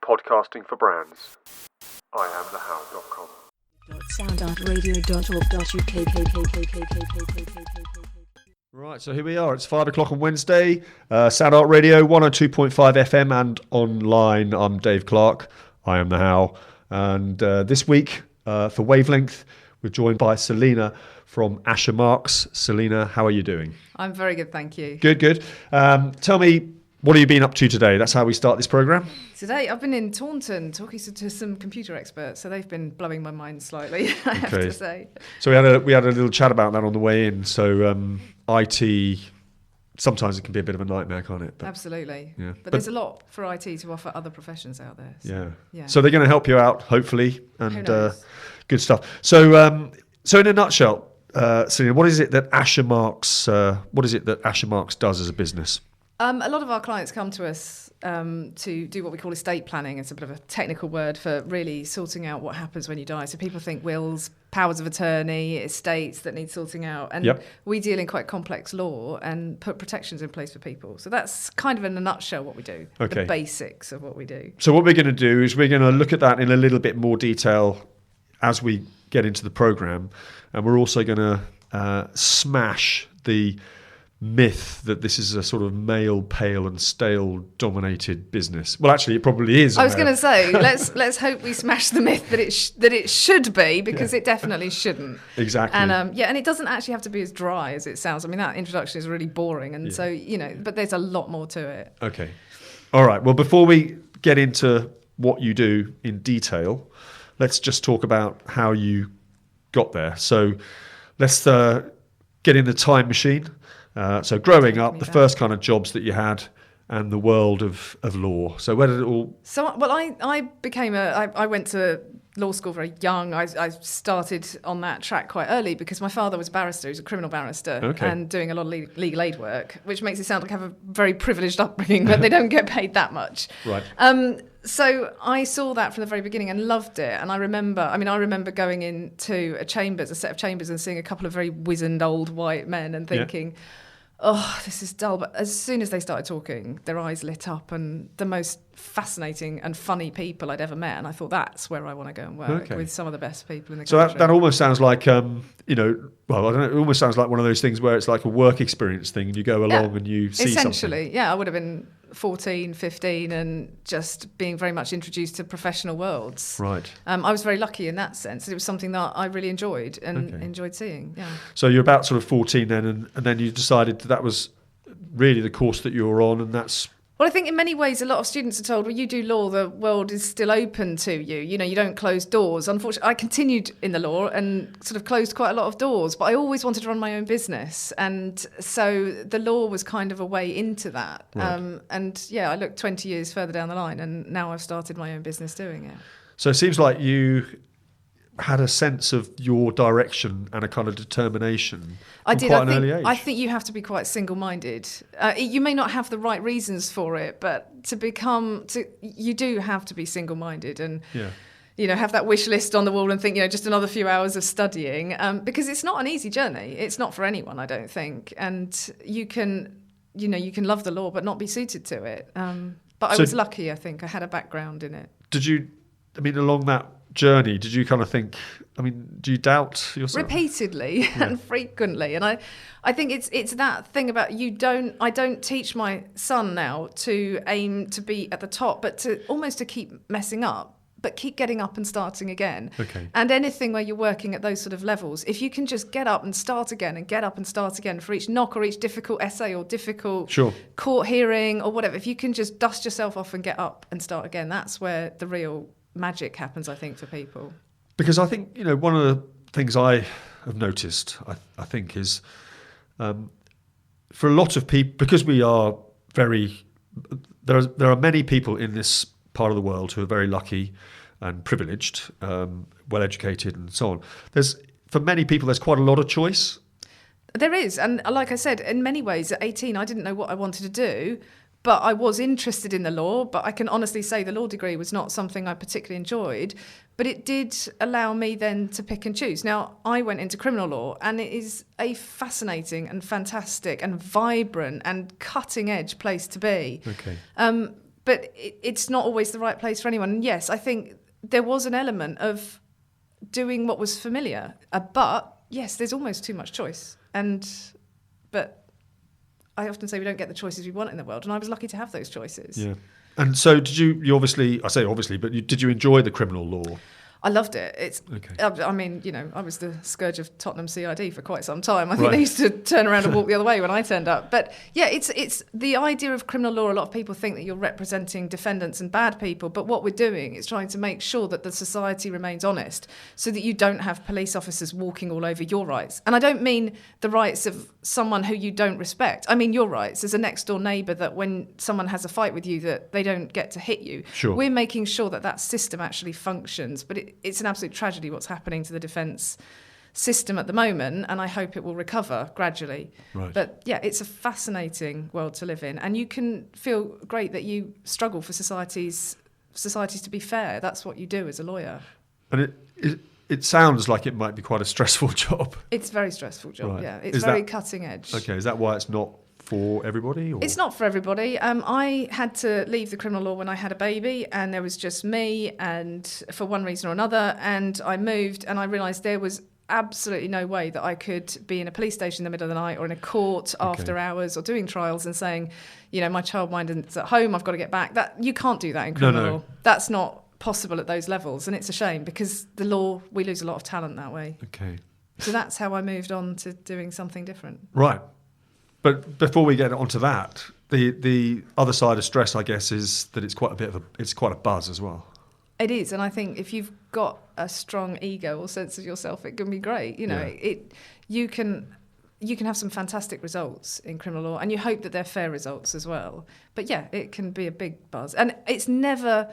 Podcasting for brands. IAmTheHow.com. Right, so here we are. It's 5 o'clock on Wednesday. Sound Art Radio, 102.5 FM and online. I'm Dave Clark. I am the How. And this week, for Wavelength, we're joined by Selena from Asher Marks. Selena, how are you doing? I'm very good, thank you. Good. Tell me, what have you been up to today? That's how we start this programme. Today, I've been in Taunton talking to some computer experts, so they've been blowing my mind slightly, I have to say. So we had a little chat about that on the way in. So IT, sometimes it can be a bit of a nightmare, can't it? But, absolutely. Yeah. But there's a lot for IT to offer other professions out there. So, yeah. So they're going to help you out, hopefully, and good stuff. So in a nutshell, Selena, what is it that Asher Marks does as a business? A lot of our clients come to us to do what we call estate planning. It's a bit of a technical word for really sorting out what happens when you die. So people think wills, powers of attorney, estates that need sorting out. And we deal in quite complex law and put protections in place for people. So that's kind of in a nutshell what we do, the basics of what we do. So what we're going to do is we're going to look at that in a little bit more detail as we get into the programme. And we're also going to smash the myth that this is a sort of male, pale and stale dominated business. Well, actually, it probably is. I was going to say, let's hope we smash the myth that it should be, because it definitely shouldn't. Exactly. And and it doesn't actually have to be as dry as it sounds. I mean, that introduction is really boring, and so but there's a lot more to it. Okay. All right. Well, before we get into what you do in detail, let's just talk about how you got there. So let's get in the time machine. So growing up, the first kind of jobs that you had and the world of law. So where did it all... So, well, I went to law school very young. I started on that track quite early because my father was a barrister. He was a criminal barrister and doing a lot of legal aid work, which makes it sound like I have a very privileged upbringing, but they don't get paid that much. Right. So I saw that from the very beginning and loved it. And I remember going into a set of chambers and seeing a couple of very wizened old white men and thinking... Yeah. Oh, this is dull. But as soon as they started talking, their eyes lit up, and the most fascinating and funny people I'd ever met. And I thought, that's where I want to go and work with some of the best people in the country. So that almost sounds like, I don't know, it almost sounds like one of those things where it's like a work experience thing and you go along and you see something. Essentially, yeah. I would have been 14, 15 and just being very much introduced to professional worlds. Right. I was very lucky in that sense. It was something that I really enjoyed and enjoyed seeing. Yeah. So you're about sort of 14 then, and then you decided that was really the course that you were on, and that's... Well, I think in many ways, a lot of students are told, well, you do law, the world is still open to you. You know, you don't close doors. Unfortunately, I continued in the law and sort of closed quite a lot of doors, but I always wanted to run my own business. And so the law was kind of a way into that. Right. I looked 20 years further down the line, and now I've started my own business doing it. So it seems like you had a sense of your direction and a kind of determination from quite an early age. I think you have to be quite single-minded. You may not have the right reasons for it, but you do have to be single-minded and have that wish list on the wall and think, just another few hours of studying, because it's not an easy journey. It's not for anyone, I don't think. And you can love the law but not be suited to it. But I was lucky, I think. I had a background in it. Along that journey, did you kind of think, do you doubt yourself? Repeatedly and frequently. And I think it's that thing about I don't teach my son now to aim to be at the top, but to keep messing up, but keep getting up and starting again. Okay. And anything where you're working at those sort of levels, if you can just get up and start again and get up and start again for each knock or each difficult essay or difficult court hearing or whatever, if you can just dust yourself off and get up and start again, that's where the real magic happens, I think, for people. Because I think, one of the things I have noticed, I think, is for a lot of people, because we are there are many people in this part of the world who are very lucky and privileged, well educated and so on. For many people, there's quite a lot of choice. There is. And like I said, in many ways, at 18, I didn't know what I wanted to do. But I was interested in the law, but I can honestly say the law degree was not something I particularly enjoyed. But it did allow me then to pick and choose. Now, I went into criminal law, and it is a fascinating and fantastic and vibrant and cutting-edge place to be. Okay. but it's not always the right place for anyone. And yes, I think there was an element of doing what was familiar, but yes, there's almost too much choice. But I often say we don't get the choices we want in the world, and I was lucky to have those choices. Yeah. And so did you obviously, I say obviously, but did you enjoy the criminal law? I loved it. It's. Okay. I mean, I was the scourge of Tottenham CID for quite some time. I think they used to turn around and walk the other way when I turned up. But yeah, it's the idea of criminal law. A lot of people think that you're representing defendants and bad people, but what we're doing is trying to make sure that the society remains honest, so that you don't have police officers walking all over your rights. And I don't mean the rights of someone who you don't respect. I mean your rights as a next door neighbour, that when someone has a fight with you, that they don't get to hit you. Sure. We're making sure that system actually functions, but it's an absolute tragedy what's happening to the defence system at the moment, and I hope it will recover gradually. Right. But yeah, it's a fascinating world to live in, and you can feel great that you struggle for societies to be fair. That's what you do as a lawyer. And it sounds like it might be quite a stressful job. It's a very stressful job, right. Yeah. It's very cutting edge. Okay, is that why it's not for everybody? Or? It's not for everybody. I had to leave the criminal law when I had a baby, and there was just me, and for one reason or another, and I moved, and I realised there was absolutely no way that I could be in a police station in the middle of the night or in a court after hours or doing trials and saying, my childminder's at home, I've got to get back. That you can't do that in criminal law. That's not possible at those levels, and it's a shame, because the law, we lose a lot of talent that way. Okay. So that's how I moved on to doing something different. Right. But before we get onto that, the other side of stress, I guess, is that it's quite a buzz as well. It is, and I think if you've got a strong ego or sense of yourself, it can be great. You can have some fantastic results in criminal law, and you hope that they're fair results as well. But yeah, it can be a big buzz, and it's never.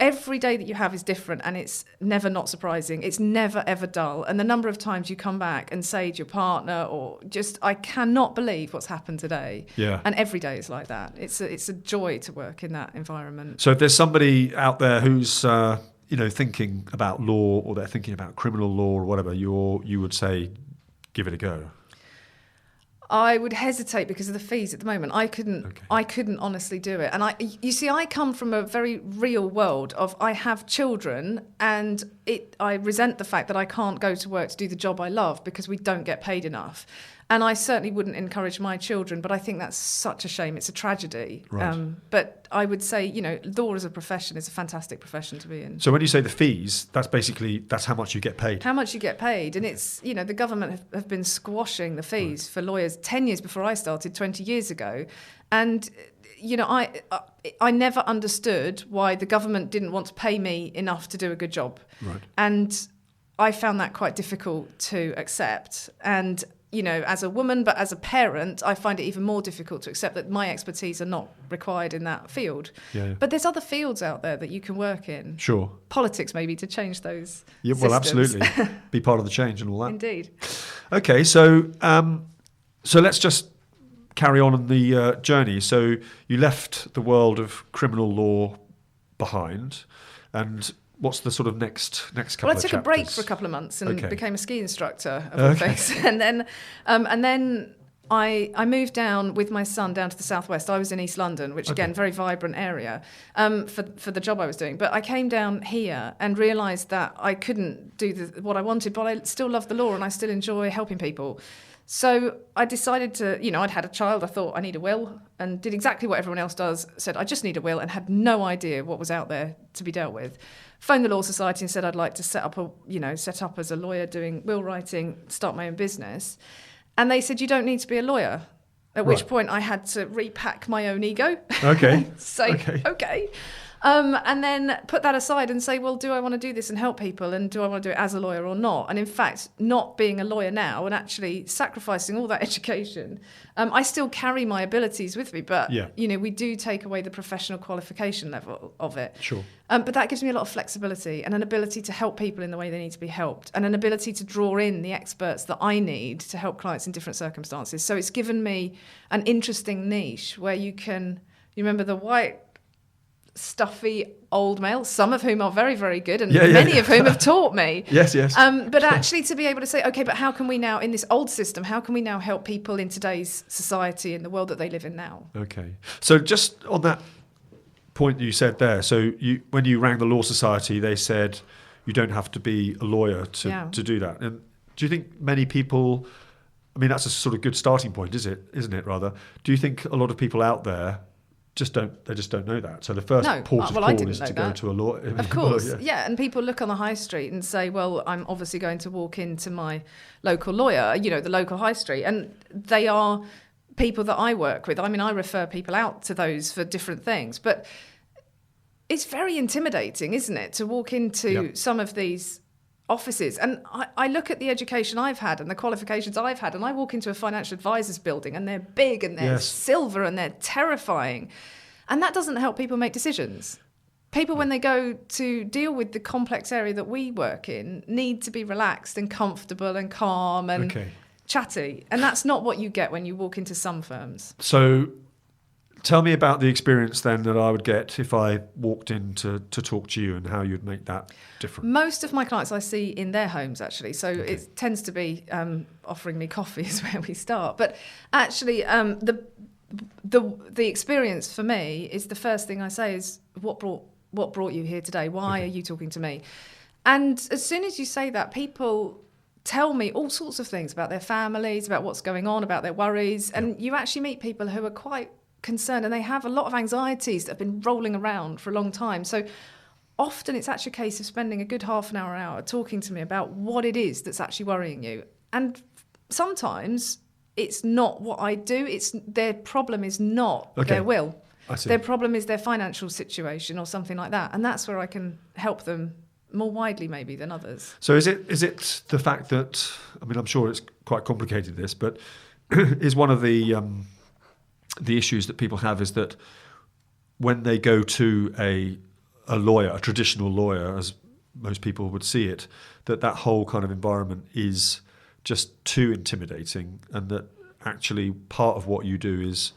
Every day that you have is different, and it's never not surprising. It's never ever dull. And the number of times you come back and say to your partner, or just, I cannot believe what's happened today. Yeah. And every day is like that. It's a joy to work in that environment. So if there's somebody out there who's thinking about law, or they're thinking about criminal law or whatever, you would say, give it a go. I would hesitate because of the fees at the moment. I couldn't honestly do it. And I come from a very real world of, I have children, and I resent the fact that I can't go to work to do the job I love because we don't get paid enough. And I certainly wouldn't encourage my children, but I think that's such a shame. It's a tragedy. Right. But I would say, law as a profession is a fantastic profession to be in. So when you say the fees, that's how much you get paid. How much you get paid. And it's, the government have been squashing the fees for lawyers 10 years before I started, 20 years ago. And, I never understood why the government didn't want to pay me enough to do a good job. Right. And I found that quite difficult to accept. And as a woman, but as a parent, I find it even more difficult to accept that my expertise are not required in that field. Yeah. But there's other fields out there that you can work in. Sure. Politics, maybe, to change those systems. Well, absolutely. Be part of the change and all that. Indeed. Okay, so let's just carry on in the journey. So you left the world of criminal law behind, and what's the sort of next couple of chapters? Well, I took a break for a couple of months and became a ski instructor of all things. And then I moved down with my son down to the southwest. I was in East London, which again, very vibrant area for the job I was doing. But I came down here and realised that I couldn't do what I wanted, but I still love the law and I still enjoy helping people. So I decided to, I'd had a child. I thought, I need a will, and did exactly what everyone else does. Said, I just need a will, and had no idea what was out there to be dealt with. Phoned the Law Society and said I'd like to set up as a lawyer doing will writing, start my own business. And they said, you don't need to be a lawyer. At which point I had to repack my own ego. Okay. Say, okay. And then put that aside and say, well, do I want to do this and help people? And do I want to do it as a lawyer or not? And in fact, not being a lawyer now and actually sacrificing all that education, I still carry my abilities with me. But, we do take away the professional qualification level of it. Sure. But that gives me a lot of flexibility and an ability to help people in the way they need to be helped, and an ability to draw in the experts that I need to help clients in different circumstances. So it's given me an interesting niche where you remember the white, stuffy old males, some of whom are very, very good, and many of whom have taught me. Yes. But actually to be able to say, okay, but how can we now, in this old system, how can we now help people in today's society, in the world that they live in now? Okay. So just on that point you said there. So when you rang the Law Society, they said you don't have to be a lawyer to do that. And do you think many people, I mean, that's a sort of good starting point, isn't it, rather? Do you think a lot of people out there just don't know that? So the first port of call is to go to a lawyer. Of course, yeah. And people look on the high street and say, well, I'm obviously going to walk into my local lawyer, the local high street. And they are people that I work with. I mean, I refer people out to those for different things. But it's very intimidating, isn't it, to walk into some of these offices. And I look at the education I've had and the qualifications I've had, and I walk into a financial advisor's building and they're big and they're silver and they're terrifying. And that doesn't help people make decisions. People, when they go to deal with the complex area that we work in, need to be relaxed and comfortable and calm and chatty. And that's not what you get when you walk into some firms. So tell me about the experience then that I would get if I walked in to talk to you, and how you'd make that different. Most of my clients I see in their homes, actually. So it tends to be offering me coffee is where we start. But actually, the experience for me is, the first thing I say is, what brought you here today? Why are you talking to me? And as soon as you say that, people tell me all sorts of things about their families, about what's going on, about their worries. And you actually meet people who are quite concerned, and they have a lot of anxieties that have been rolling around for a long time. So often it's actually a case of spending a good half an hour talking to me about what it is that's actually worrying you. And sometimes it's not what I do. It's their problem is not their will. Their problem is their financial situation or something like that. And that's where I can help them more widely maybe than others. So is it the fact that, I mean, I'm sure it's quite complicated, this, but is one of the issues that people have is that when they go to a lawyer, a traditional lawyer, as most people would see it, that whole kind of environment is just too intimidating, and that actually part of what you do is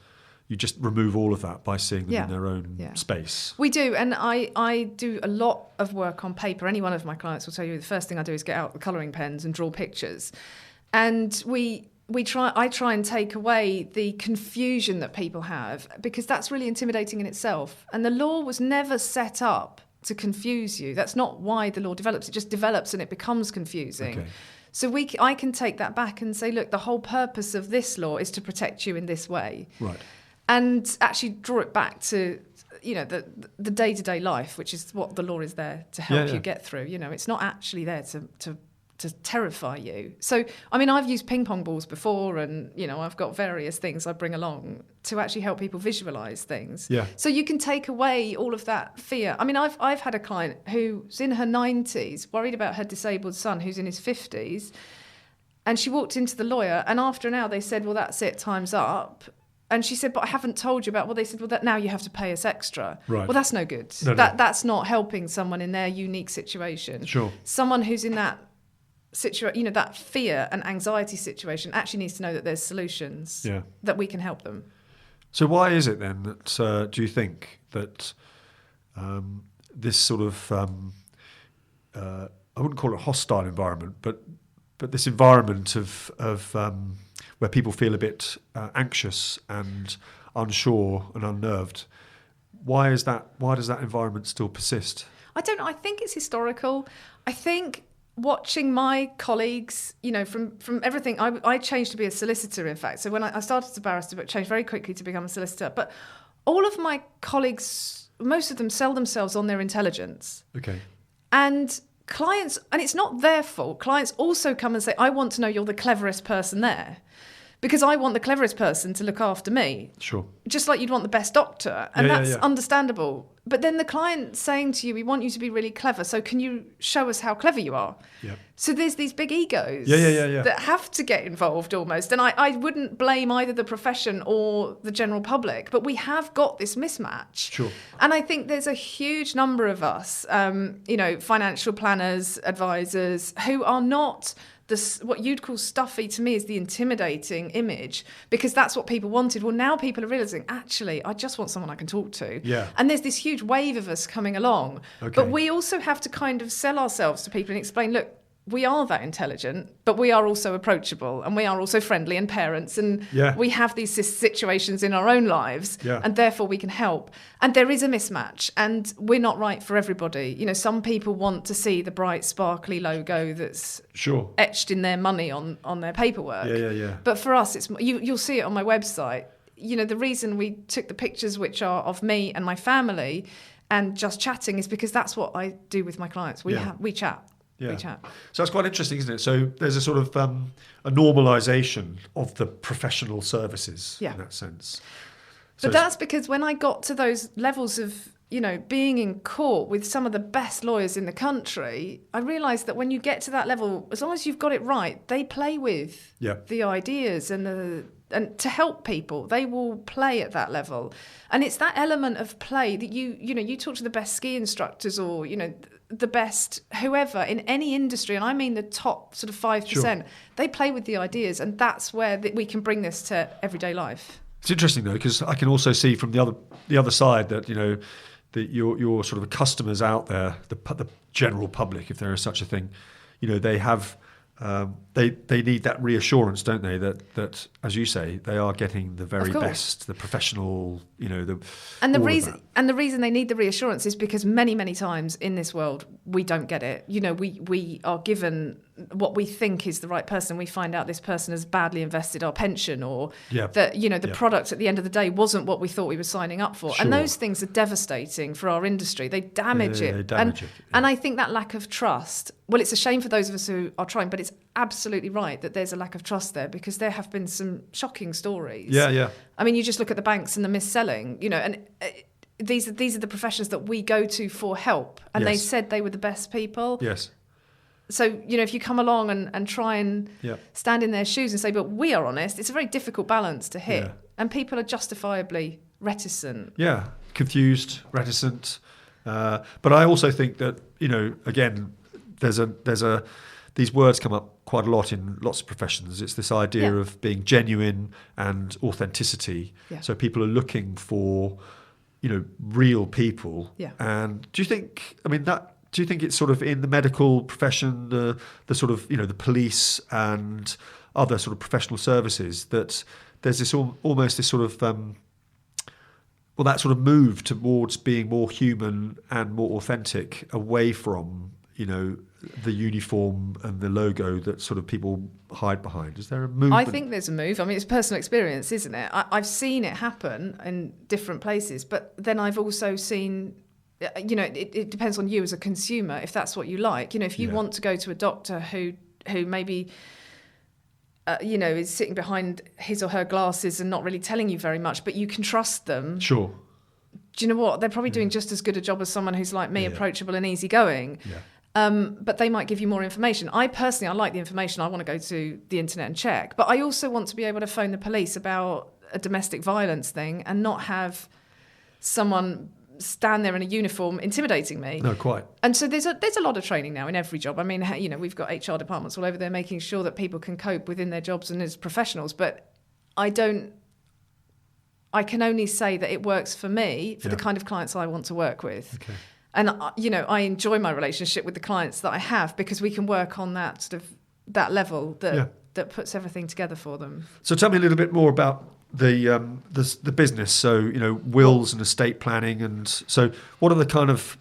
you just remove all of that by seeing them in their own space. We do, and I do a lot of work on paper. Any one of my clients will tell you the first thing I do is get out the colouring pens and draw pictures. And I try and take away the confusion that people have, because that's really intimidating in itself. And the law was never set up to confuse you. That's not why the law develops. It just develops and it becomes confusing. Okay. So I can take that back and say, look, the whole purpose of this law is to protect you in this way. Right. And actually draw it back to, the day-to-day life, which is what the law is there to help you get through. It's not actually there to terrify you. So, I mean, I've used ping-pong balls before, and, I've got various things I bring along to actually help people visualise things. Yeah. So you can take away all of that fear. I mean, I've had a client who's in her 90s, worried about her disabled son who's in his 50s, and she walked into the lawyer, and after an hour they said, well, that's it, time's up. And she said, but I haven't told you about, well, they said, well, now you have to pay us extra. Right. Well, that's no good. No. That's not helping someone in their unique situation. Sure. Someone who's in that situation, that fear and anxiety situation, actually needs to know that there's solutions that we can help them. So why is it then that, do you think, that this sort of, I wouldn't call it a hostile environment, but this environment of where people feel a bit anxious and unsure and unnerved, why does that environment still persist? I don't know. I think it's historical. I think watching my colleagues, from everything, I changed to be a solicitor, in fact. So when I started as a barrister, but changed very quickly to become a solicitor. But all of my colleagues, most of them sell themselves on their intelligence. Okay. And clients, and it's not their fault, clients also come and say, I want to know you're the cleverest person there, because I want the cleverest person to look after me. Sure. Just like you'd want the best doctor. And that's understandable. But then the client saying to you, we want you to be really clever, so can you show us how clever you are? Yeah. So there's these big egos that have to get involved almost. And I wouldn't blame either the profession or the general public, but we have got this mismatch. Sure. And I think there's a huge number of us, financial planners, advisors, who are not what you'd call stuffy. To me is the intimidating image, because that's what people wanted. Well, now people are realising, actually, I just want someone I can talk to. Yeah. And there's this huge wave of us coming along. Okay. But we also have to kind of sell ourselves to people and explain, look, we are that intelligent, but we are also approachable, and we are also friendly and parents, and we have these situations in our own lives, and therefore we can help. And there is a mismatch, and we're not right for everybody. You know, some people want to see the bright, sparkly logo that's etched in their money on their paperwork. But for us, it's you'll see it on my website. You know, the reason we took the pictures, which are of me and my family, and just chatting, is because that's what I do with my clients. We chat. Yeah. So that's quite interesting, isn't it? So there's a sort of a normalisation of the professional services in that sense. So but that's because when I got to those levels of, you know, being in court with some of the best lawyers in the country, I realised that when you get to that level, as long as you've got it right, they play with the ideas and to help people, they will play at that level. And it's that element of play that you talk to the best ski instructors, or, you know, the best whoever in any industry, and I mean the top sort of 5%, they play with the ideas, and that's where we can bring this to everyday life. It's interesting though, because I can also see from the other side that, you know, that your sort of customers out there, the general public, if there is such a thing, you know, they have they need that reassurance, don't they? That as you say, they are getting the very best, the professional, you know, the reason they need the reassurance is because many times in this world we don't get it. You know, we are given what we think is the right person. We find out this person has badly invested our pension, or that, you know, the product at the end of the day wasn't what we thought we were signing up for. And those things are devastating for our industry. They damage it. They damage it. And I think that lack of trust, well, it's a shame for those of us who are trying, but it's absolutely right that there's a lack of trust there, because there have been some shocking stories. I mean, you just look at the banks and the mis-selling, you know, and these are the professions that we go to for help, and they said they were the best people. So, you know, if you come along and try and stand in their shoes and say, but we are honest, it's a very difficult balance to hit. And people are justifiably reticent. Confused, reticent. But I also think that, you know, again, these words come up quite a lot in lots of professions. It's this idea of being genuine and authenticity. So people are looking for, you know, real people. And do you think it's sort of in the medical profession, the sort of, you know, the police and other sort of professional services, that there's this almost this sort of that sort of move towards being more human and more authentic, away from, you know, the uniform and the logo that sort of people hide behind? Is there a movement? I think there's a move. I mean, it's personal experience, isn't it? I've seen it happen in different places, but then I've also seen, you know, it depends on you as a consumer, if that's what you like. You know, if you want to go to a doctor who maybe, you know, is sitting behind his or her glasses and not really telling you very much, but you can trust them. Sure. Do you know what? They're probably doing just as good a job as someone who's like me, approachable and easygoing. But they might give you more information. I like the information. I want to go to the internet and check. But I also want to be able to phone the police about a domestic violence thing and not have someone stand there in a uniform intimidating me. No, quite. And so there's a lot of training now in every job. I mean, you know, we've got HR departments all over there making sure that people can cope within their jobs and as professionals. But I can only say that it works for me, for the kind of clients I want to work with. Okay. And, you know, I enjoy my relationship with the clients that I have, because we can work on that sort of that level that puts everything together for them. So tell me a little bit more about the business. So, you know, wills and estate planning, and so what are the kind of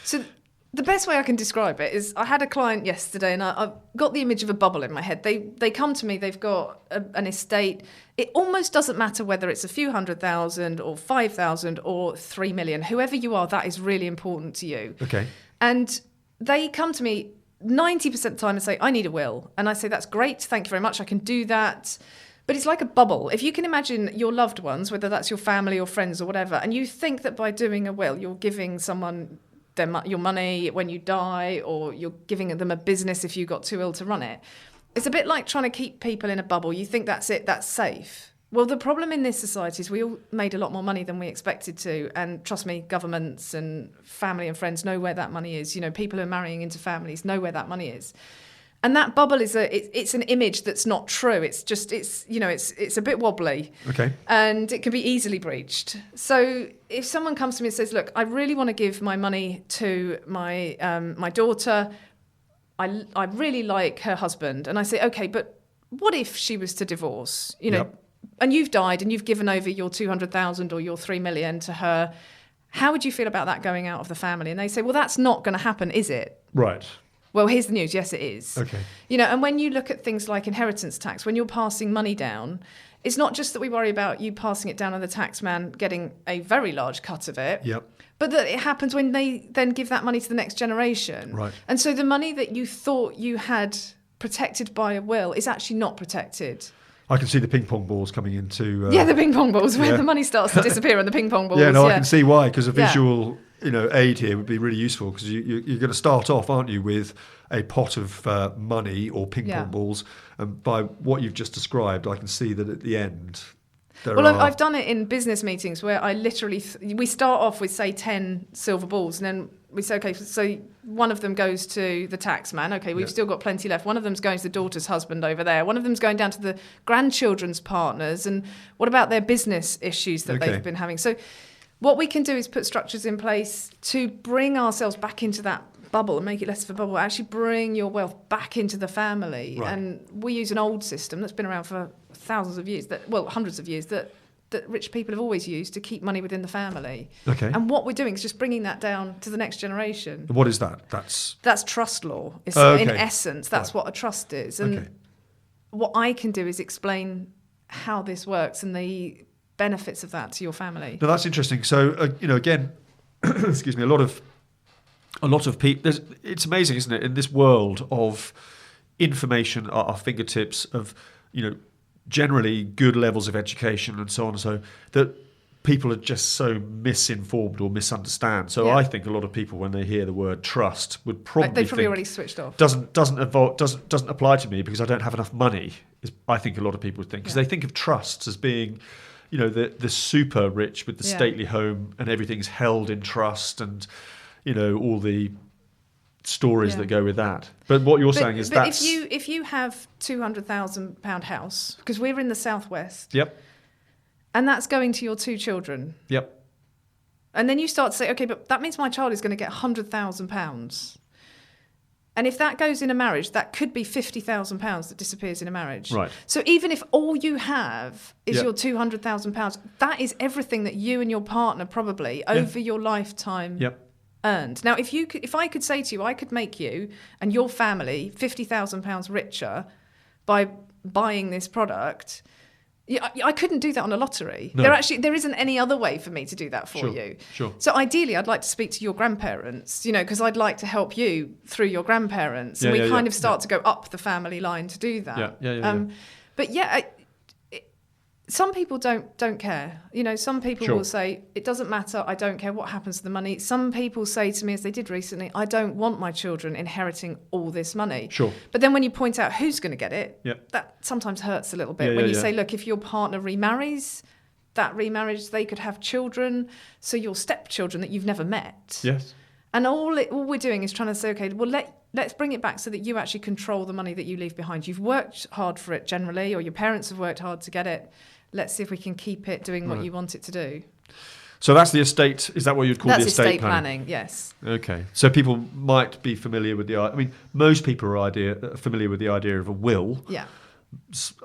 So the best way I can describe it is, I had a client yesterday, and I've got the image of a bubble in my head. They come to me, they've got an estate. It almost doesn't matter whether it's a few 100,000 or 5,000 or 3 million. Whoever you are, that is really important to you. Okay. And they come to me 90% of the time and say, I need a will. And I say, that's great. Thank you very much. I can do that. But it's like a bubble. If you can imagine your loved ones, whether that's your family or friends or whatever, and you think that by doing a will, you're giving someone your money when you die, or you're giving them a business if you got too ill to run it. It's a bit like trying to keep people in a bubble. You think that's it, that's safe. Well, the problem in this society is we all made a lot more money than we expected to. And trust me, governments and family and friends know where that money is. You know, people who are marrying into families know where that money is. And that bubble is it's an image that's not true. It's a bit wobbly. Okay. And it can be easily breached. So if someone comes to me and says, look, I really want to give my money to my daughter, I really like her husband, and I say, okay, but what if she was to divorce? And you've died, and you've given over your 200,000 or your 3 million to her. How would you feel about that going out of the family? And they say, well, that's not going to happen, is it? Right. Well, here's the news. Yes, it is. Okay. And when you look at things like inheritance tax, when you're passing money down, it's not just that we worry about you passing it down and the tax man getting a very large cut of it. Yep. But that it happens when they then give that money to the next generation. Right. And so the money that you thought you had protected by a will is actually not protected. I can see the ping pong balls coming into... the ping pong balls, where the money starts to disappear and the ping pong balls. I can see why, because a visual aid here would be really useful, because you're going to start off, aren't you, with a pot of money or ping pong balls, and by what you've just described, I can see that at the end... I've done it in business meetings where I literally... we start off with, say, 10 silver balls, and then we say, okay, so one of them goes to the tax man. Okay, we've still got plenty left. One of them's going to the daughter's husband over there. One of them's going down to the grandchildren's partners. And what about their business issues that they've been having? So what we can do is put structures in place to bring ourselves back into that bubble and make it less of a bubble. Actually bring your wealth back into the family. Right. And we use an old system that's been around for thousands of years, hundreds of years, that rich people have always used to keep money within the family. Okay. And what we're doing is just bringing that down to the next generation. What is that? That's trust law. In essence, that's what a trust is. And what I can do is explain how this works and the benefits of that to your family. No, that's interesting. So, again, excuse me, a lot of people... It's amazing, isn't it, in this world of information at our fingertips, of, generally good levels of education and so on and so, that people are just so misinformed or misunderstand. So I think a lot of people, when they hear the word trust, would probably they've think already switched off. Doesn't apply to me because I don't have enough money. I think a lot of people would think, because they think of trusts as being, the super rich with the stately home and everything's held in trust, and all the stories that go with that. But what you're saying is that if you have £200,000 house, because we're in the southwest, and that's going to your 2 children, and then you start to say, okay, but that means my child is going to get £100,000, and if that goes in a marriage, that could be £50,000 that disappears in a marriage. Right. So even if all you have is your £200,000, that is everything that you and your partner probably over your lifetime earned. Now, if I could say to you, I could make you and your family £50,000 richer by buying this product, I couldn't do that on a lottery. No. There isn't any other way for me to do that for you. Sure. So ideally, I'd like to speak to your grandparents, because I'd like to help you through your grandparents, and we kind of start to go up the family line to do that. But some people don't care. Some people will say, it doesn't matter, I don't care what happens to the money. Some people say to me, as they did recently, I don't want my children inheriting all this money. Sure. But then when you point out who's going to get it, that sometimes hurts a little bit. When you say, look, if your partner remarries, that remarriage, they could have children, so your stepchildren that you've never met. Yes. And all we're doing is trying to say, okay, well, let's bring it back so that you actually control the money that you leave behind. You've worked hard for it generally, or your parents have worked hard to get it. Let's see if we can keep it doing what you want it to do. So that's the estate. Is that what you'd call the estate planning? That's estate planning? Yes. Okay. So people might be familiar with most people are familiar with the idea of a will. Yeah.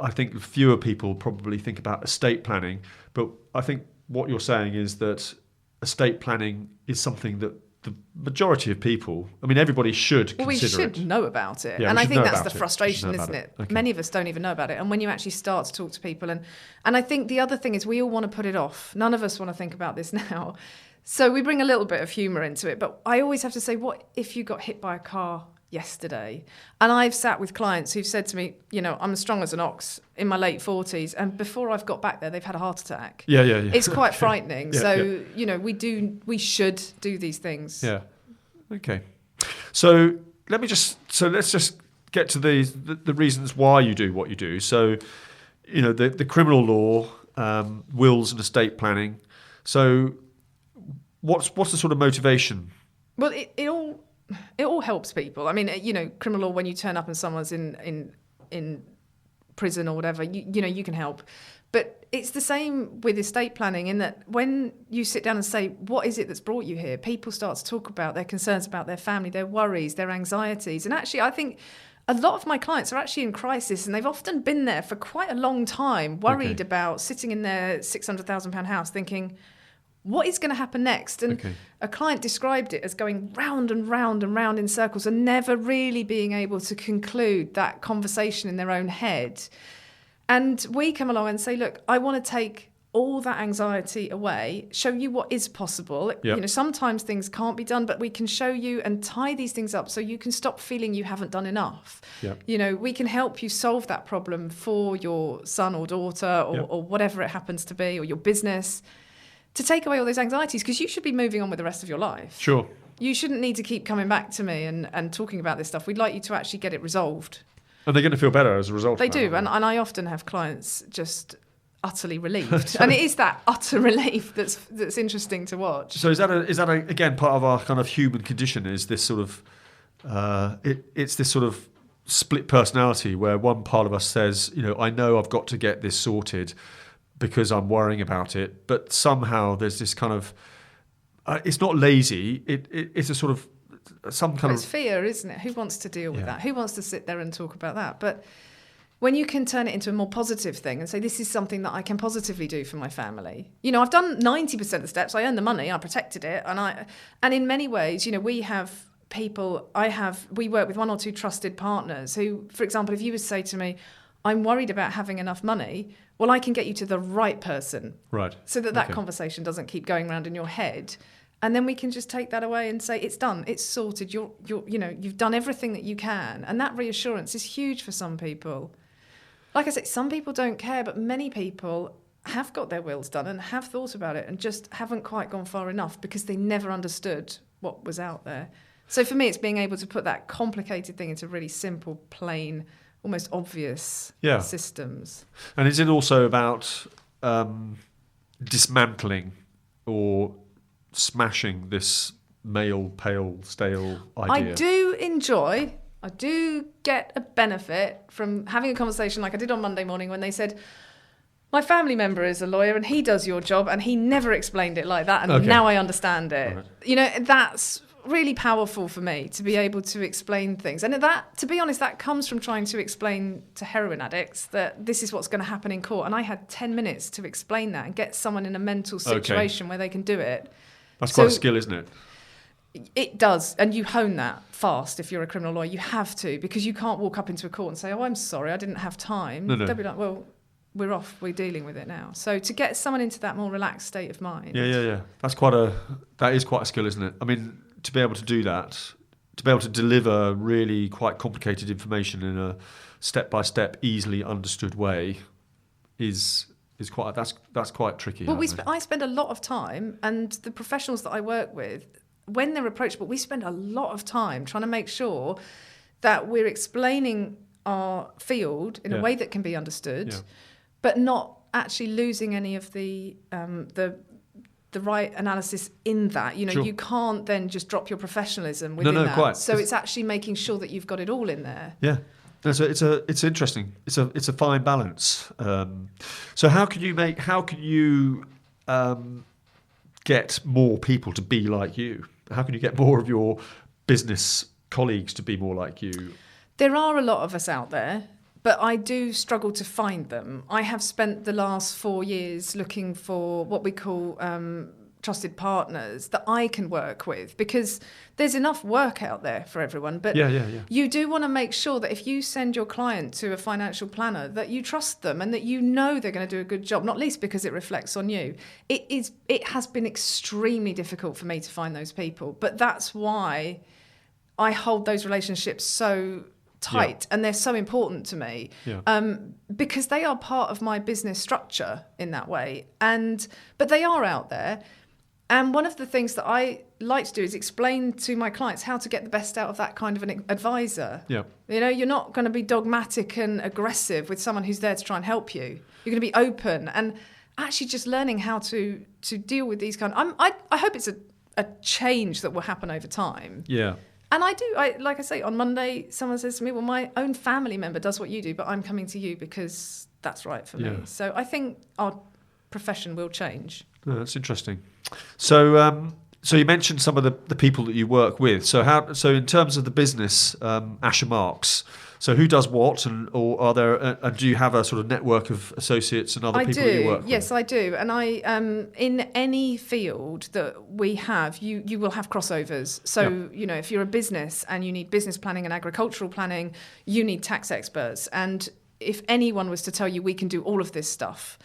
I think fewer people probably think about estate planning, but I think what you're saying is that estate planning is something that the majority of people, everybody should consider it. We should know about it. Yeah, and I think that's the frustration, isn't it? Okay. Many of us don't even know about it. And when you actually start to talk to people, and I think the other thing is we all want to put it off. None of us want to think about this now. So we bring a little bit of humour into it. But I always have to say, what if you got hit by a car yesterday? And I've sat with clients who've said to me, I'm as strong as an ox in my late 40s, and before I've got back there, they've had a heart attack. Yeah. It's quite frightening. We should do these things. Yeah. Okay. So let's just get to the reasons why you do what you do. So, the criminal law, wills and estate planning. So what's the sort of motivation? Well, it all helps people. Criminal law, when you turn up and someone's in prison or whatever, you can help. But it's the same with estate planning in that when you sit down and say, what is it that's brought you here? People start to talk about their concerns about their family, their worries, their anxieties. And actually, I think a lot of my clients are actually in crisis, and they've often been there for quite a long time, worried about sitting in their £600,000 house thinking, what is going to happen next? And a client described it as going round and round and round in circles and never really being able to conclude that conversation in their own head. And we come along and say, look, I want to take all that anxiety away, show you what is possible. Yep. You know, sometimes things can't be done, but we can show you and tie these things up so you can stop feeling you haven't done enough. Yep. You know, we can help you solve that problem for your son or daughter or whatever it happens to be, or your business, to take away all those anxieties, because you should be moving on with the rest of your life. Sure. You shouldn't need to keep coming back to me and talking about this stuff. We'd like you to actually get it resolved. And they're going to feel better as a result They of that. do. And I often have clients just utterly relieved. And it is that utter relief that's interesting to watch. So is that again part of our kind of human condition? Is this sort of it's this sort of split personality where one part of us says, you know, I know I've got to get this sorted because I'm worrying about it, but somehow there's this kind of it's not lazy. It's a sort of some kind It's of fear, isn't it? Who wants to deal with that? Who wants to sit there and talk about that? But when you can turn it into a more positive thing and say, this is something that I can positively do for my family. You know, I've done 90% of the steps. I earned the money, I protected it. And in many ways, you know, we work with one or two trusted partners who, for example, if you would say to me, I'm worried about having enough money, well, I can get you to the right person. Right. So that conversation doesn't keep going around in your head. And then we can just take that away and say, it's done, it's sorted, you've done everything that you can. And that reassurance is huge for some people. Like I say, some people don't care, but many people have got their wills done and have thought about it and just haven't quite gone far enough because they never understood what was out there. So for me, it's being able to put that complicated thing into really simple, plain, almost obvious systems. And is it also about dismantling or smashing this male, pale, stale idea? I do get a benefit from having a conversation like I did on Monday morning when they said, my family member is a lawyer and he does your job and he never explained it like that and now I understand it. Right. You know, that's really powerful for me to be able to explain things. And that, to be honest, that comes from trying to explain to heroin addicts that this is what's going to happen in court. And I had 10 minutes to explain that and get someone in a mental situation where they can do it. That's quite a skill, isn't it? It does, and you hone that fast if you're a criminal lawyer. You have to, because you can't walk up into a court and say, oh, I'm sorry, I didn't have time. No. They'll be like, well, we're off, we're dealing with it now. So to get someone into that more relaxed state of mind. Yeah. That is quite a skill, isn't it? I mean, to be able to do that, to be able to deliver really quite complicated information in a step-by-step, easily understood way is quite, that's quite tricky. Well, I spend a lot of time, and the professionals that I work with, when they're approachable, we spend a lot of time trying to make sure that we're explaining our field in a way that can be understood, but not actually losing any of the right analysis in that. You know, you can't then just drop your professionalism within that. Quite. So it's actually making sure that you've got it all in there. Yeah. It's interesting. It's a fine balance. So how can you get more people to be like you? How can you get more of your business colleagues to be more like you? There are a lot of us out there, but I do struggle to find them. I have spent the last 4 years looking for what we call trusted partners that I can work with, because there's enough work out there for everyone. But you do want to make sure that if you send your client to a financial planner, that you trust them and that you know they're going to do a good job, not least because it reflects on you. It has been extremely difficult for me to find those people, but that's why I hold those relationships so tight and they're so important to me, because they are part of my business structure in that way. But they are out there. And one of the things that I like to do is explain to my clients how to get the best out of that kind of an advisor. Yeah. You know, you're not going to be dogmatic and aggressive with someone who's there to try and help you. You're going to be open and actually just learning how to deal with these I hope it's a change that will happen over time. Yeah. And like I say, on Monday, someone says to me, well, my own family member does what you do, but I'm coming to you because that's right for me. So I think our profession will change. Oh, that's interesting. So so you mentioned some of the people that you work with. So in terms of the business, Asher Marks. So who does what, or are there? And do you have a sort of network of associates and other people that you work with? Yes, I do. And I, in any field that we have, you will have crossovers. So if you're a business and you need business planning and agricultural planning, you need tax experts. And if anyone was to tell you we can do all of this stuff,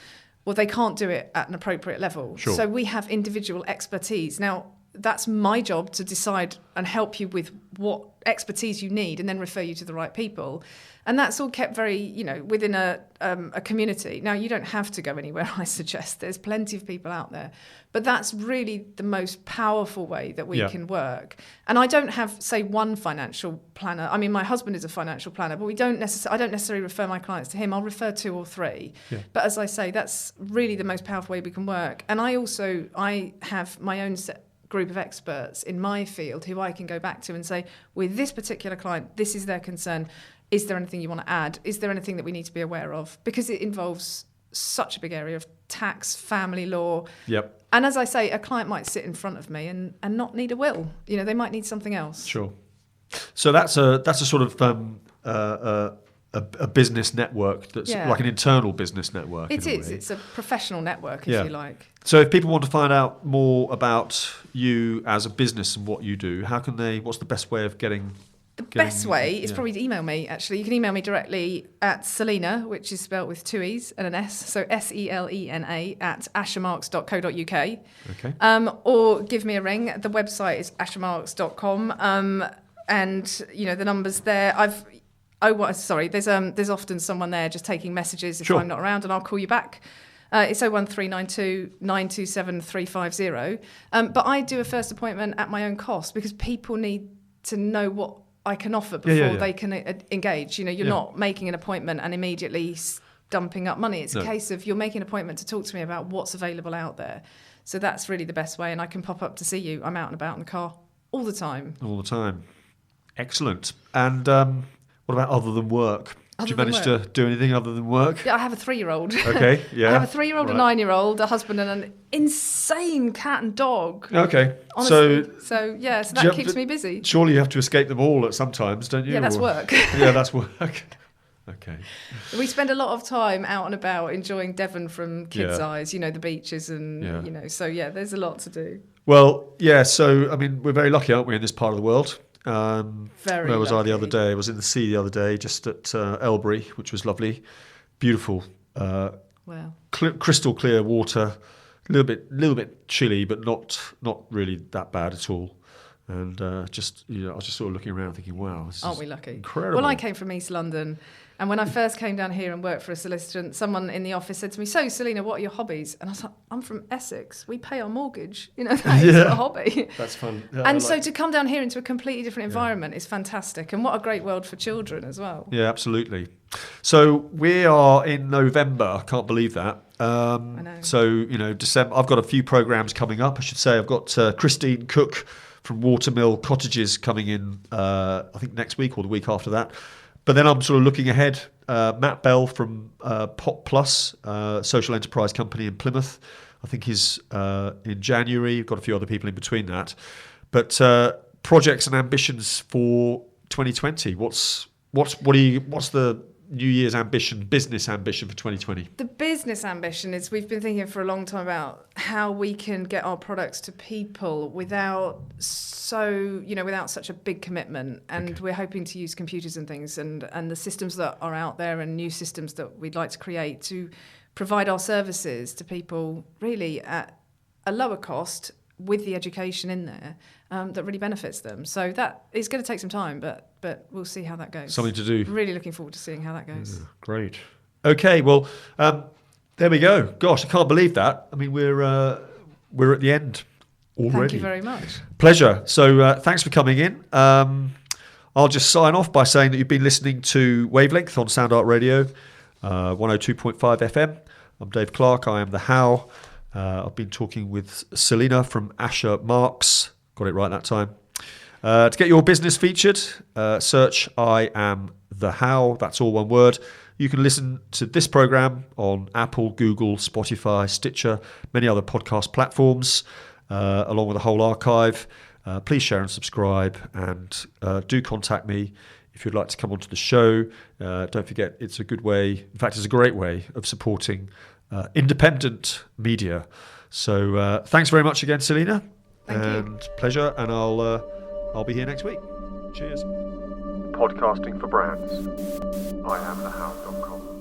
well, they can't do it at an appropriate level. Sure. So we have individual expertise. Now, that's my job to decide and help you with what expertise you need and then refer you to the right people. And that's all kept very, within a community. Now, you don't have to go anywhere, I suggest. There's plenty of people out there. But that's really the most powerful way that we can work. And I don't have, say, one financial planner. I mean, my husband is a financial planner, but I don't necessarily refer my clients to him. I'll refer 2 or 3. Yeah. But as I say, that's really the most powerful way we can work. And I have my own group of experts in my field who I can go back to and say, with this particular client, this is their concern. Is there anything you want to add? Is there anything that we need to be aware of? Because it involves such a big area of tax, family law. Yep. And as I say, a client might sit in front of me and not need a will. They might need something else. Sure. So that's a sort of a business network that's like an internal business network. It is. It's a professional network, if you like. So if people want to find out more about you as a business and what you do, what's the best way of getting... The best way is probably to email me, actually. You can email me directly at Selena, which is spelled with 2 E's and an S, so SELENA @ashermarks.co.uk. Okay. Or give me a ring. The website is ashermarks.com. And, the number's there. There's often someone there just taking messages if I'm not around, and I'll call you back. It's 01392 927 350. But I do a first appointment at my own cost because people need to know what I can offer before they can engage. You're not making an appointment and immediately dumping up money. It's a case of you're making an appointment to talk to me about what's available out there. So that's really the best way, and I can pop up to see you. I'm out and about in the car all the time. All the time. Excellent. And what about other than work? Did you manage to do anything other than work? Yeah, I have a 3-year-old. Okay, yeah. I have a 3-year-old, a 9-year-old, a husband, and an insane cat and dog. Okay. Honestly. So that keeps me busy. Surely you have to escape them all at some times, don't you? Yeah, that's work. Yeah, that's work. Okay. We spend a lot of time out and about enjoying Devon from kids' eyes, the beaches and, so there's a lot to do. Well, so, I mean, we're very lucky, aren't we, in this part of the world? Where was I the other day? I was in the sea the other day, just at Elbury, which was lovely, beautiful, crystal clear water, a little bit chilly, but not really that bad at all. And I was just sort of looking around, thinking, "Wow, this aren't we lucky? Incredible." Well, I came from East London, and when I first came down here and worked for a solicitor, someone in the office said to me, "So, Selena, what are your hobbies?" And I was like, "I'm from Essex. We pay our mortgage. That is a hobby." That's fun. Yeah, so to come down here into a completely different environment is fantastic, and what a great world for children as well. Yeah, absolutely. So we are in November. I can't believe that. I know. So December. I've got a few programs coming up. I should say I've got Christine Cook from Watermill Cottages coming in, I think next week or the week after that. But then I'm sort of looking ahead. Matt Bell from Pop Plus, social enterprise company in Plymouth. I think he's in January. We've got a few other people in between that. But projects and ambitions for 2020. What's the New Year's ambition, business ambition for 2020? The business ambition is we've been thinking for a long time about how we can get our products to people without such a big commitment. And we're hoping to use computers and things and the systems that are out there and new systems that we'd like to create to provide our services to people really at a lower cost with the education in there that really benefits them. So that is going to take some time, but we'll see how that goes. Something to do. Really looking forward to seeing how that goes. Great. Okay, well, there we go. Gosh, I can't believe that. I mean, we're at the end already. Thank you very much. Pleasure. So thanks for coming in. I'll just sign off by saying that you've been listening to Wavelength on Sound Art Radio, 102.5 FM. I'm Dave Clark. I am the How. I've been talking with Selena from Asher Marks. Got it right that time. To get your business featured, search I Am The How. That's all one word. You can listen to this program on Apple, Google, Spotify, Stitcher, many other podcast platforms, along with the whole archive. Please share and subscribe, and do contact me if you'd like to come onto the show. Don't forget, it's a good way, in fact, it's a great way of supporting independent media. So thanks very much again, Selena. Thank you. Pleasure, and I'll be here next week. Cheers. Podcasting for brands. IAmTheHow.com.